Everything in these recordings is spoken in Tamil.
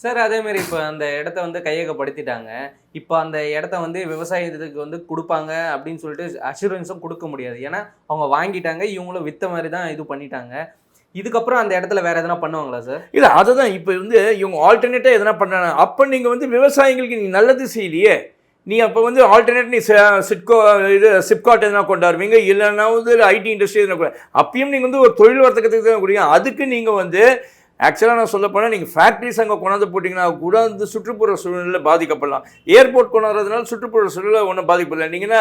சார் அதே மாதிரி இப்போ அந்த இடத்த வந்து கையகப்படுத்திட்டாங்க. இப்போ அந்த இடத்த வந்து விவசாயத்துக்கு வந்து குடுப்பாங்க அப்படின்னு சொல்லிட்டு அஷ்யூரன்ஸும் குடுக்க முடியாது. ஏன்னா, அவங்க வாங்கிட்டாங்க. இவங்களும் வித்த மாரி தான் இது பண்ணிட்டாங்க. இதுக்கப்புறம் அந்த இடத்துல வேற எதனா பண்ணுவாங்களா சார்? இல்ல அதுதான் இப்ப வந்து இவங்க ஆல்டர்னேட்டா எதனா பண்றாங்க. அப்ப நீங்க வந்து விவசாயிகளுக்கு நீங்க நல்லது செய்யலையே. நீ அப்ப வந்து ஆல்டர்னேட் நீ சிட்கோ இது சிப்காட் எதனா கொண்டாடுவீங்க. இல்லன்னா வந்து ஐடி இண்டஸ்ட்ரி எதனா அப்பயும் நீங்க வந்து ஒரு தொழில் வர்த்தகத்துக்கு தான் குடிங்க. அதுக்கு நீங்க வந்து ஆக்சுவலாக நான் சொல்ல போனால் நீங்கள் ஃபேக்ட்ரிஸ் அங்கே கொண்டாந்து போட்டிங்கன்னா கூட வந்து சுற்றுப்புற சூழ்நிலை பாதிக்கப்படலாம். ஏர்போர்ட் கொண்டாடுறதுனால சுற்றுப்புற சூழ்நிலை ஒன்றும் பாதிக்கப்படல. நீங்கன்னா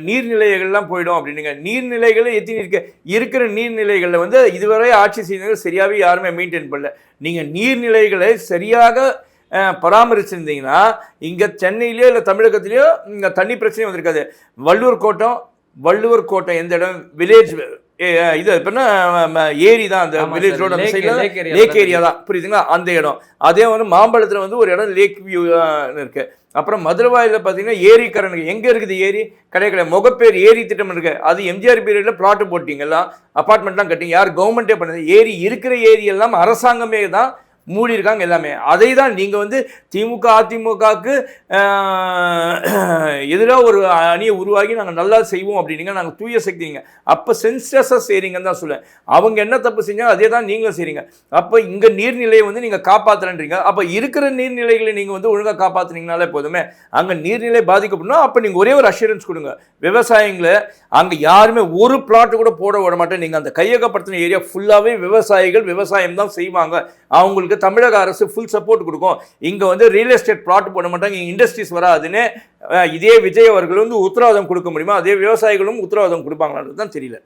நீர்நிலைகள்லாம் போயிடும் அப்படின்னுங்க. நீர்நிலைகள் எத்தனை இருக்கிற நீர்நிலைகளில் வந்து இதுவரை ஆட்சி செய்தவங்க சரியாகவே யாருமே மெயின்டைன் பண்ணல. நீங்கள் நீர்நிலைகளை சரியாக பராமரிச்சிருந்தீங்கன்னா இங்கே சென்னையிலேயோ இல்லை தமிழகத்திலேயோ இங்கே தண்ணி பிரச்சனையும் வந்திருக்காது. வள்ளுவர் கோட்டை எந்த இடம் வில்லேஜ் இது எப்படின்னா ஏரி தான் அந்த வில்லேஜ் ரோடு அந்த சைடில் லேக் ஏரியா தான் புரியுதுங்களா அந்த இடம். அதே வந்து மாம்பழத்தில் வந்து ஒரு இடம் லேக் வியூ இருக்குது. அப்புறம் மதுரவாயில் பார்த்தீங்கன்னா ஏரி கரண் எங்கே இருக்குது ஏரி கிடையாது. முகப்பேர் ஏரி திட்டம் இருக்குது. அது எம்ஜிஆர் பீரியடில் பிளாட்டு போட்டிங்கெல்லாம் அப்பார்ட்மெண்ட்லாம் கட்டிங்க. யார் கவர்மெண்ட்டே பண்ணது. ஏரி இருக்கிற ஏரி எல்லாம் அரசாங்கமே தான் மூடி இருக்காங்க எல்லாமே. அதை தான் நீங்கள் வந்து திமுக அதிமுகவுக்கு எதிராக ஒரு அணியை உருவாகி நாங்கள் நல்லா செய்வோம் அப்படின்னீங்க. நாங்கள் தூய சக்திங்க. அப்போ சென்சஸாக செய்கிறீங்கன்னு தான் சொல்லுவேன். அவங்க என்ன தப்பு செஞ்சாலும் அதே தான் நீங்களும் செய்கிறீங்க. அப்போ இங்கே நீர்நிலையை வந்து நீங்கள் காப்பாற்றுறன்றீங்க. அப்போ இருக்கிற நீர்நிலைகளை நீங்கள் வந்து ஒழுங்காக காப்பாற்றுனீங்கனாலே போதுமே. அங்கே நீர்நிலை பாதிக்கப்படணும். அப்போ நீங்கள் ஒரே ஒரு அஷூரன்ஸ் கொடுங்க. விவசாயிகளை அங்கே யாருமே ஒரு பிளாட்டு கூட போட விட மாட்டேன். நீங்கள் அந்த கையகப்படுத்தின ஏரியா ஃபுல்லாகவே விவசாயிகள் விவசாயம் தான் செய்வாங்க. அவங்களுக்கு தமிழக அரசு ஃபுல் சப்போர்ட் கொடுக்கும். இங்கே வந்து ரியல் எஸ்டேட் பிளாட் போட மாட்டாங்க. இங்கே இண்டஸ்ட்ரீஸ் வராதுன்னு இதே விஜய் அவர்கள் வந்து உத்தரவாதம் கொடுக்க முடியுமா? அதே விவசாயிகளும் உத்தரவாதம் கொடுப்பாங்களான்றது தான் தெரியல.